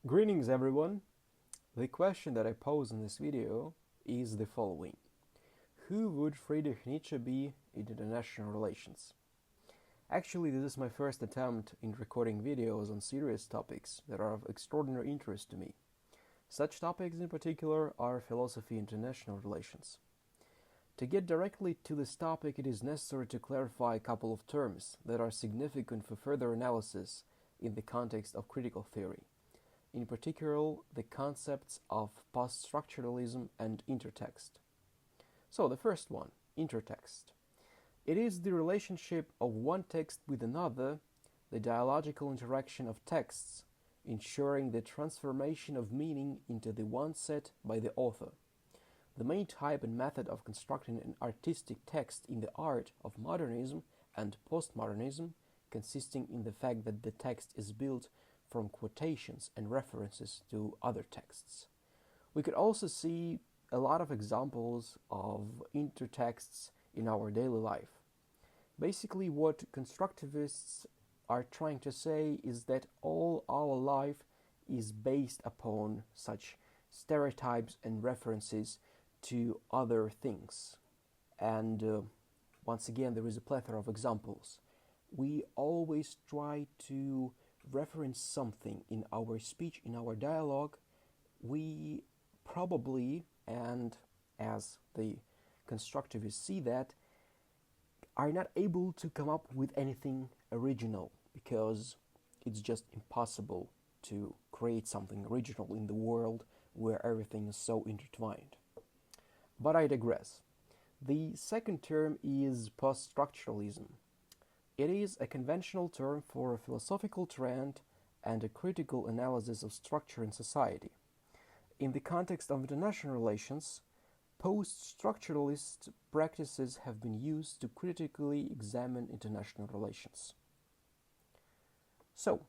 Greetings everyone! The question that I pose in this video is the following. Who would Friedrich Nietzsche be in international relations? Actually, this is my first attempt in recording videos on serious topics that are of extraordinary interest to me. Such topics in particular are philosophy and international relations. To get directly to this topic, it is necessary to clarify a couple of terms that are significant for further analysis in the context of critical theory. In particular, the concepts of post-structuralism and intertext. So the first one, intertext. It is the relationship of one text with another, the dialogical interaction of texts, ensuring the transformation of meaning into the one set by the author. The main type and method of constructing an artistic text in the art of modernism and postmodernism consisting in the fact that the text is built from quotations and references to other texts. We could also see a lot of examples of intertexts in our daily life. Basically, what constructivists are trying to say is that all our life is based upon such stereotypes and references to other things. And once again, there is a plethora of examples. We always try to reference something in our speech, in our dialogue. We probably, and as the constructivists see that, are not able to come up with anything original because it's just impossible to create something original in the world where everything is so intertwined. But I digress. The second term is post-structuralism. It is a conventional term for a philosophical trend and a critical analysis of structure in society. In the context of international relations, post-structuralist practices have been used to critically examine international relations. So,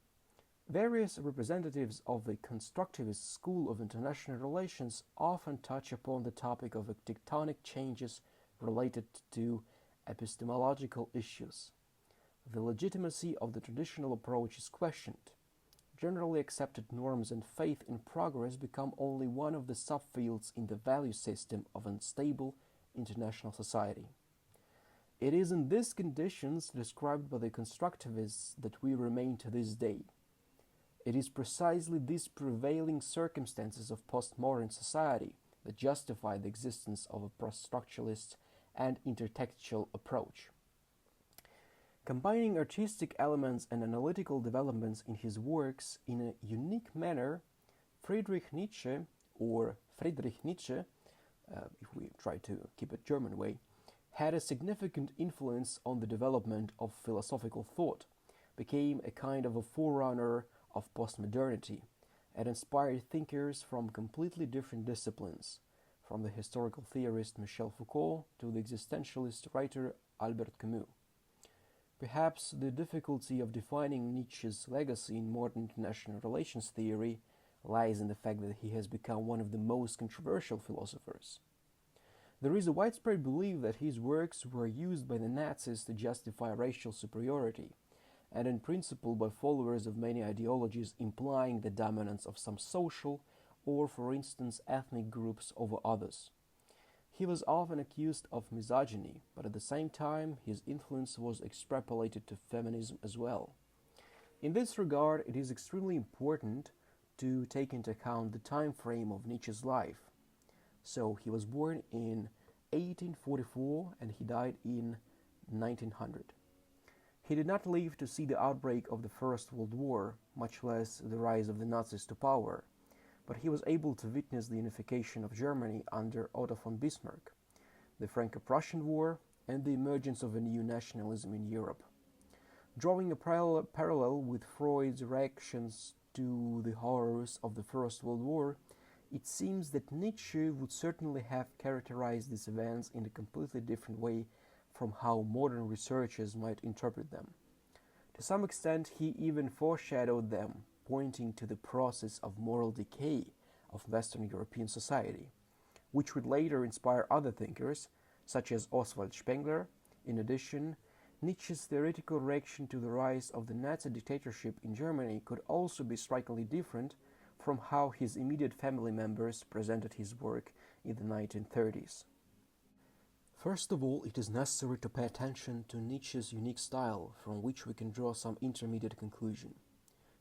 various representatives of the constructivist school of international relations often touch upon the topic of tectonic changes related to epistemological issues. The legitimacy of the traditional approach is questioned. Generally accepted norms and faith in progress become only one of the subfields in the value system of unstable international society. It is in these conditions described by the constructivists that we remain to this day. It is precisely these prevailing circumstances of postmodern society that justify the existence of a post-structuralist and intertextual approach. Combining artistic elements and analytical developments in his works in a unique manner, Friedrich Nietzsche, or Friedrich Nietzsche, if we try to keep it German way, had a significant influence on the development of philosophical thought, became a kind of a forerunner of postmodernity, and inspired thinkers from completely different disciplines, from the historical theorist Michel Foucault to the existentialist writer Albert Camus. Perhaps the difficulty of defining Nietzsche's legacy in modern international relations theory lies in the fact that he has become one of the most controversial philosophers. There is a widespread belief that his works were used by the Nazis to justify racial superiority, and in principle by followers of many ideologies implying the dominance of some social or, for instance, ethnic groups over others. He was often accused of misogyny, but at the same time his influence was extrapolated to feminism as well. In this regard, it is extremely important to take into account the time frame of Nietzsche's life. So he was born in 1844 and he died in 1900. He did not live to see the outbreak of the First World War, much less the rise of the Nazis to power, but he was able to witness the unification of Germany under Otto von Bismarck, the Franco-Prussian War, and the emergence of a new nationalism in Europe. Drawing a parallel with Freud's reactions to the horrors of the First World War, it seems that Nietzsche would certainly have characterized these events in a completely different way from how modern researchers might interpret them. To some extent, he even foreshadowed them, pointing to the process of moral decay of Western European society, which would later inspire other thinkers, such as Oswald Spengler. In addition, Nietzsche's theoretical reaction to the rise of the Nazi dictatorship in Germany could also be strikingly different from how his immediate family members presented his work in the 1930s. First of all, it is necessary to pay attention to Nietzsche's unique style, from which we can draw some intermediate conclusion.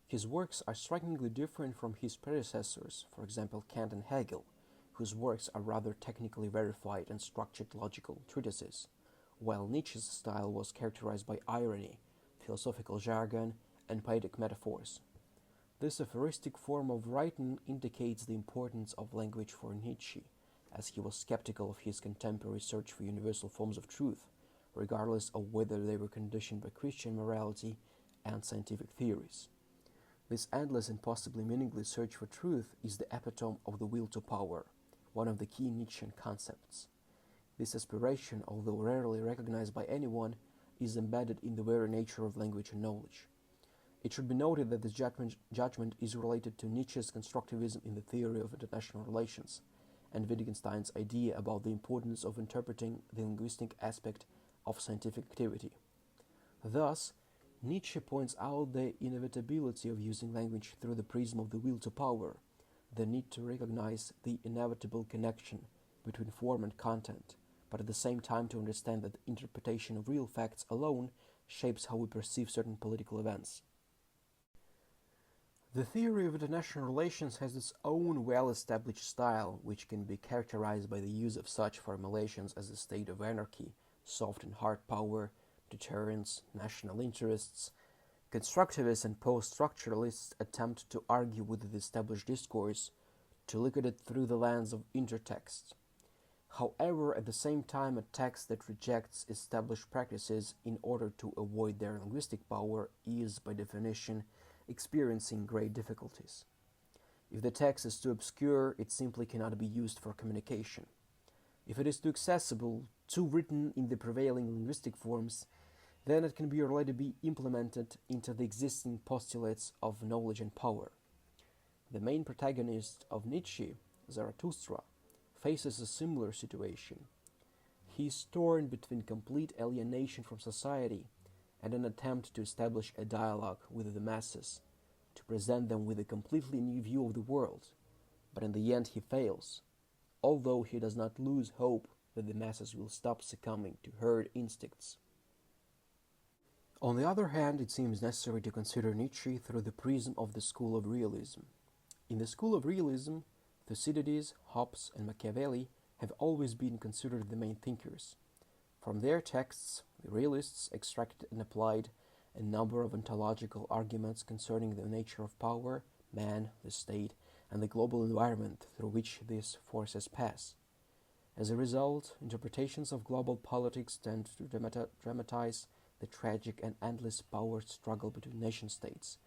His works are strikingly different from his predecessors, for example Kant and Hegel, whose works are rather technically verified and structured logical treatises, while Nietzsche's style was characterized by irony, philosophical jargon, and poetic metaphors. This aphoristic form of writing indicates the importance of language for Nietzsche, as he was skeptical of his contemporary search for universal forms of truth, regardless of whether they were conditioned by Christian morality and scientific theories. This endless and possibly meaningless search for truth is the epitome of the will to power, one of the key Nietzschean concepts. This aspiration, although rarely recognized by anyone, is embedded in the very nature of language and knowledge. It should be noted that this judgment is related to Nietzsche's constructivism in the theory of international relations, and Wittgenstein's idea about the importance of interpreting the linguistic aspect of scientific activity. Thus, Nietzsche points out the inevitability of using language through the prism of the will to power, the need to recognize the inevitable connection between form and content, but at the same time to understand that the interpretation of real facts alone shapes how we perceive certain political events. The theory of international relations has its own well-established style, which can be characterized by the use of such formulations as the state of anarchy, soft and hard power, deterrence, national interests. Constructivists and post-structuralists attempt to argue with the established discourse, to look at it through the lens of intertext. However, at the same time, a text that rejects established practices in order to avoid their linguistic power is, by definition, experiencing great difficulties. If the text is too obscure, it simply cannot be used for communication. If it is too accessible, too written in the prevailing linguistic forms, then it can barely be implemented into the existing postulates of knowledge and power. The main protagonist of Nietzsche, Zarathustra, faces a similar situation. He is torn between complete alienation from society and an attempt to establish a dialogue with the masses, to present them with a completely new view of the world, but in the end he fails, although he does not lose hope that the masses will stop succumbing to herd instincts. On the other hand, it seems necessary to consider Nietzsche through the prism of the school of realism. In the school of realism, Thucydides, Hobbes, and Machiavelli have always been considered the main thinkers. From their texts, the realists extracted and applied a number of ontological arguments concerning the nature of power, man, the state, and the global environment through which these forces pass. As a result, interpretations of global politics tend to dramatize the tragic and endless power struggle between nation-states,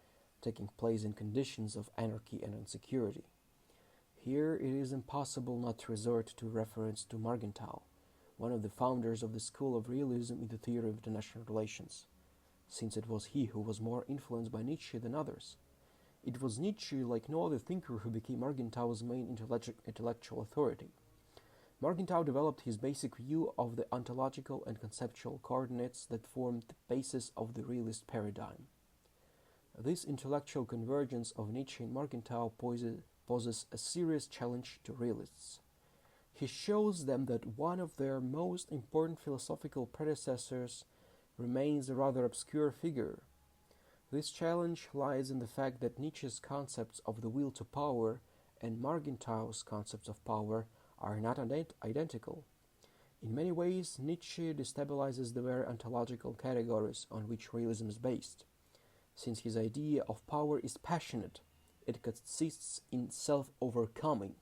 taking place in conditions of anarchy and insecurity. Here it is impossible not to resort to reference to Morgenthau, one of the founders of the school of realism in the theory of international relations, since it was he who was more influenced by Nietzsche than others. It was Nietzsche, like no other thinker, who became Morgenthau's main intellectual authority. Morgenthau developed his basic view of the ontological and conceptual coordinates that formed the basis of the realist paradigm. This intellectual convergence of Nietzsche and Morgenthau poses a serious challenge to realists. He shows them that one of their most important philosophical predecessors remains a rather obscure figure. This challenge lies in the fact that Nietzsche's concepts of the will to power and Morgenthau's concepts of power are not identical. In many ways, Nietzsche destabilizes the very ontological categories on which realism is based. Since his idea of power is passionate, it consists in self-overcoming,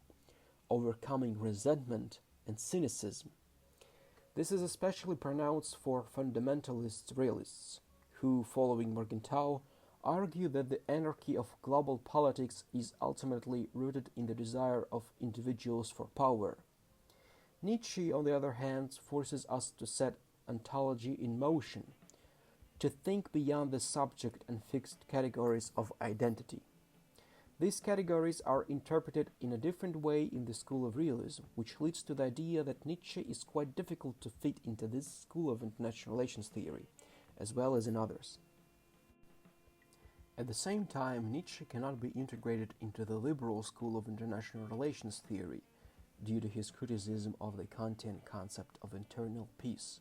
overcoming resentment and cynicism. This is especially pronounced for fundamentalist realists, who, following Morgenthau, argue that the anarchy of global politics is ultimately rooted in the desire of individuals for power. Nietzsche, on the other hand, forces us to set ontology in motion, to think beyond the subject and fixed categories of identity. These categories are interpreted in a different way in the school of realism, which leads to the idea that Nietzsche is quite difficult to fit into this school of international relations theory, as well as in others. At the same time, Nietzsche cannot be integrated into the liberal school of international relations theory due to his criticism of the Kantian concept of internal peace.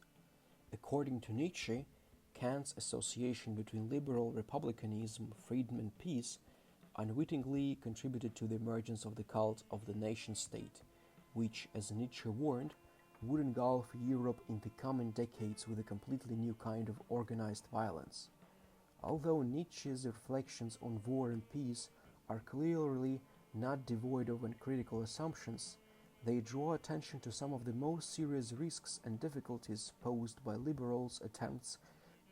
According to Nietzsche, Kant's association between liberal republicanism, freedom, and peace unwittingly contributed to the emergence of the cult of the nation-state, which, as Nietzsche warned, would engulf Europe in the coming decades with a completely new kind of organized violence. Although Nietzsche's reflections on war and peace are clearly not devoid of uncritical assumptions, they draw attention to some of the most serious risks and difficulties posed by liberals' attempts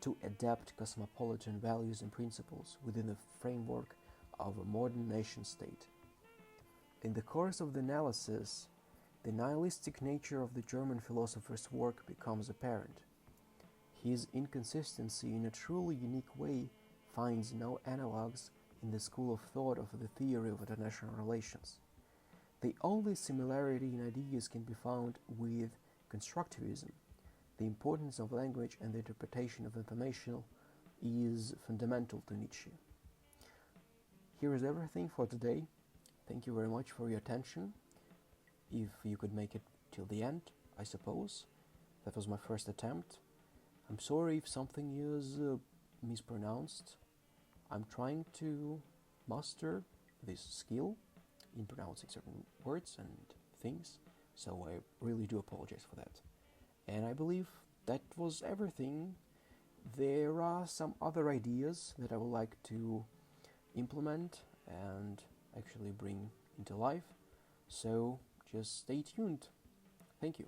to adapt cosmopolitan values and principles within the framework of a modern nation-state. In the course of the analysis, the nihilistic nature of the German philosopher's work becomes apparent. His inconsistency in a truly unique way finds no analogues in the school of thought of the theory of international relations. The only similarity in ideas can be found with constructivism. The importance of language and the interpretation of information is fundamental to Nietzsche. Here is everything for today. Thank you very much for your attention. If you could make it till the end, I suppose. That was my first attempt. I'm sorry if something is mispronounced. I'm trying to master this skill in pronouncing certain words and things, so I really do apologize for that. And I believe that was everything. There are some other ideas that I would like to implement and actually bring into life, so just stay tuned. Thank you.